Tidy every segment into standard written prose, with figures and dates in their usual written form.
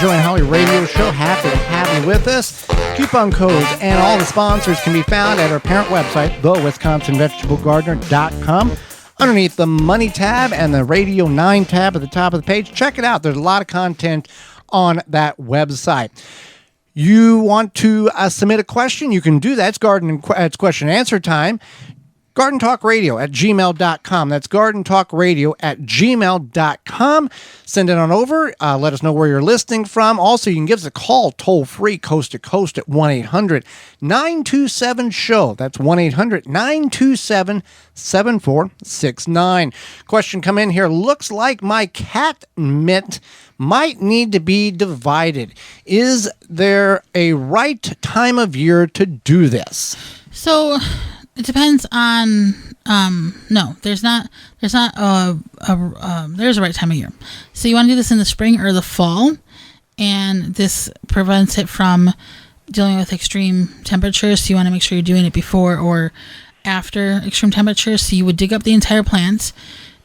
Joe and Holly radio show. Happy to have you with us. Coupon codes and all the sponsors can be found at our parent website, thewisconsinvegetablegardener.com. Underneath the Money tab and the Radio 9 tab at the top of the page. Check it out. There's a lot of content on that website. You want to submit a question? You can do that. It's question and answer time. GardenTalkRadio@gmail.com. That's GardenTalkRadio@gmail.com. Send it on over. Let us know where you're listening from. Also, you can give us a call toll-free, coast to coast at 1-800-927-SHOW. That's 1-800-927-7469. Question come in here. Looks like my Catmint might need to be divided. Is there a right time of year to do this? So it depends on, no, there's a right time of year. So you want to do this in the spring or the fall, and this prevents it from dealing with extreme temperatures. So you want to make sure you're doing it before or after extreme temperatures. So you would dig up the entire plant,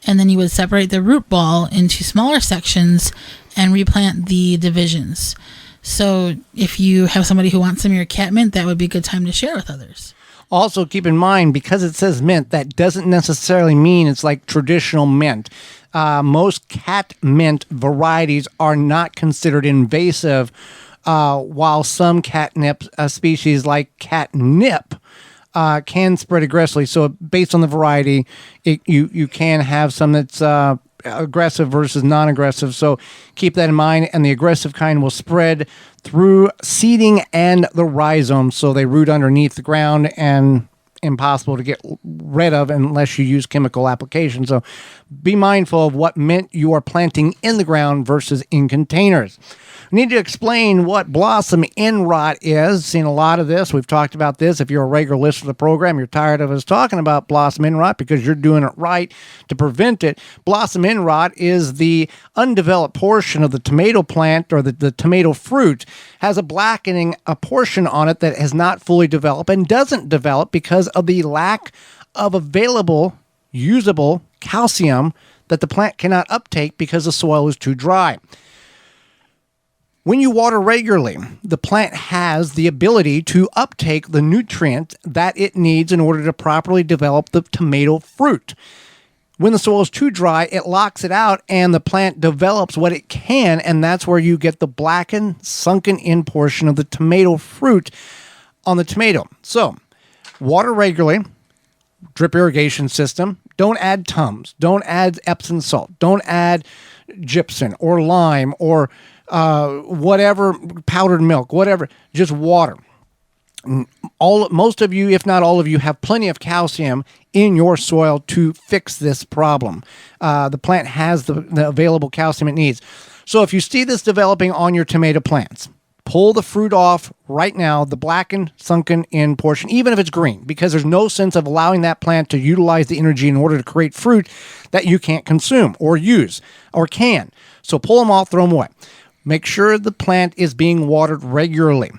and then you would separate the root ball into smaller sections and replant the divisions. So if you have somebody who wants some of your catmint, that would be a good time to share with others. Also, keep in mind, because it says mint, that doesn't necessarily mean it's like traditional mint. Most catmint varieties are not considered invasive, while some catnip species like catnip can spread aggressively. So based on the variety, you can have some that's aggressive versus non-aggressive. So keep that in mind. And the aggressive kind will spread through seeding and the rhizomes, so they root underneath the ground and impossible to get rid of unless you use chemical application. So be mindful of what mint you are planting in the ground versus in containers. We need to explain what blossom end rot is. Seen a lot of this. We've talked about this. If you're a regular listener to the program, you're tired of us talking about blossom end rot because you're doing it right to prevent it. Blossom end rot is the undeveloped portion of the tomato plant, or the tomato fruit has a blackening, a portion on it that has not fully developed and doesn't develop because of the lack of available, usable calcium that the plant cannot uptake because the soil is too dry. When you water regularly, the plant has the ability to uptake the nutrient that it needs in order to properly develop the tomato fruit. When the soil is too dry, it locks it out and the plant develops what it can, and that's where you get the blackened, sunken in portion of the tomato fruit on the tomato. So, water regularly, drip irrigation system. Don't add Tums. Don't add Epsom salt. Don't add gypsum or lime or whatever, powdered milk, whatever. Just water. Most of you, if not all of you, have plenty of calcium in your soil to fix this problem. The plant has the available calcium it needs. So if you see this developing on your tomato plants, pull the fruit off right now, the blackened, sunken in portion, even if it's green, because there's no sense of allowing that plant to utilize the energy in order to create fruit that you can't consume or use or can. So pull them off, throw them away. Make sure the plant is being watered regularly.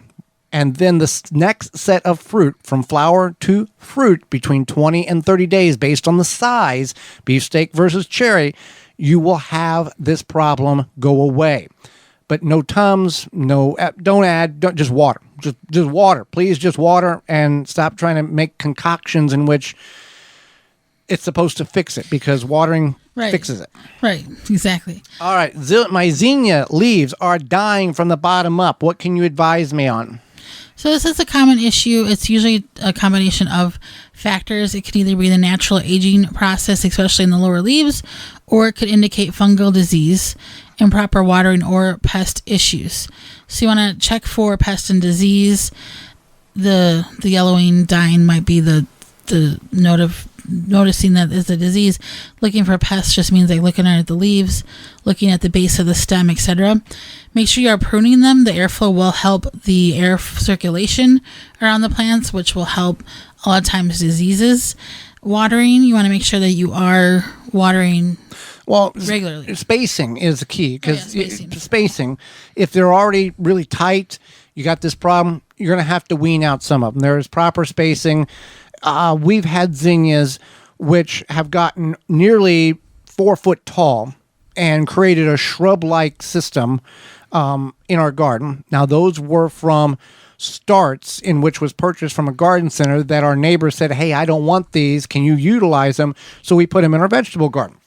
And then the next set of fruit, from flower to fruit, between 20 and 30 days, based on the size, beefsteak versus cherry, you will have this problem go away. But no Tums, just water. Just water. Please just water, and stop trying to make concoctions in which it's supposed to fix it, because watering fixes it. Right, exactly. All right, my zinnia leaves are dying from the bottom up. What can you advise me on? So this is a common issue. It's usually a combination of factors. It could either be the natural aging process, especially in the lower leaves, or it could indicate fungal disease, improper watering, or pest issues. So you want to check for pest and disease. The yellowing, dying might be the note of noticing that is a disease. Looking for pests just means like looking at the leaves, looking at the base of the stem, etc. Make sure you are pruning them. The airflow will help the air circulation around the plants, which will help a lot of times diseases. Watering, you want to make sure that you are watering regularly. Spacing is the key, because spacing, if they're already really tight, you got this problem, you're going to have to wean out some of them. There is proper spacing. We've had zinnias which have gotten nearly 4 foot tall and created a shrub-like system in our garden. Now, those were from starts in which was purchased from a garden center that our neighbor said, hey, I don't want these. Can you utilize them? So we put them in our vegetable garden.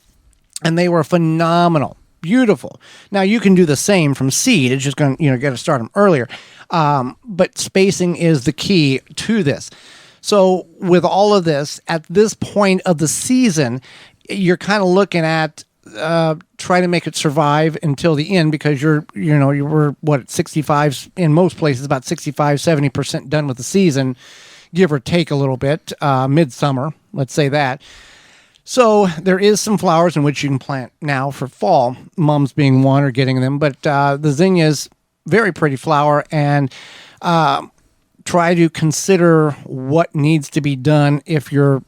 And they were phenomenal. Beautiful. Now, you can do the same from seed. It's just going to, got to start them earlier. But spacing is the key to this. So with all of this, at this point of the season, you're kind of looking at try to make it survive until the end, because you were 65 in most places, about 65-70% done with the season, give or take a little bit, midsummer, let's say that. So there is some flowers in which you can plant now for fall, mums being one or getting them, but the zinnia's very pretty flower, and try to consider what needs to be done if you're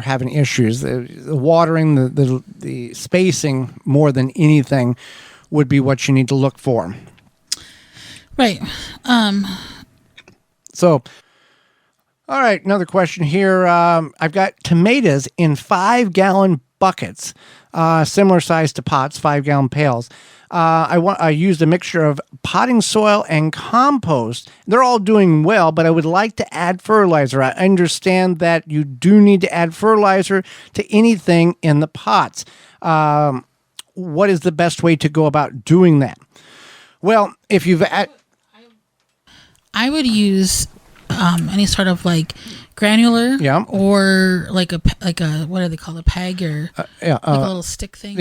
having issues. The watering, the spacing more than anything would be what you need to look for. Right. So, all right, another question here. I've got tomatoes in 5-gallon buckets, similar size to pots, 5-gallon pails. I used a mixture of potting soil and compost. They're all doing well, but I would like to add fertilizer. I understand that you do need to add fertilizer to anything in the pots. What is the best way to go about doing that? Well, if you've I would use any sort of granular, or like a what do they call, a peg, or like a little stick thing.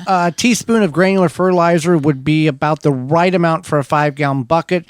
A teaspoon of granular fertilizer would be about the right amount for a 5-gallon bucket.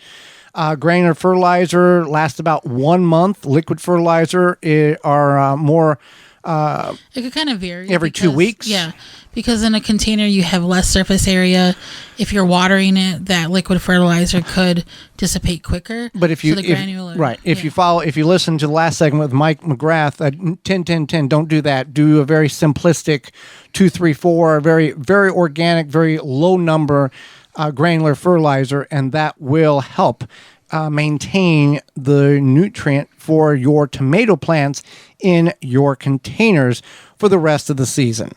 Granular fertilizer lasts about 1 month. Liquid fertilizer are more. It could kind of vary every 2 weeks. Yeah, because in a container you have less surface area. If you're watering it, that liquid fertilizer could dissipate quicker. But if you if you listen to the last segment with Mike McGrath, 10-10-10, don't do that. Do a very simplistic 2-3-4, very very organic, very low number granular fertilizer, and that will help maintain the nutrient for your tomato plants in your containers for the rest of the season.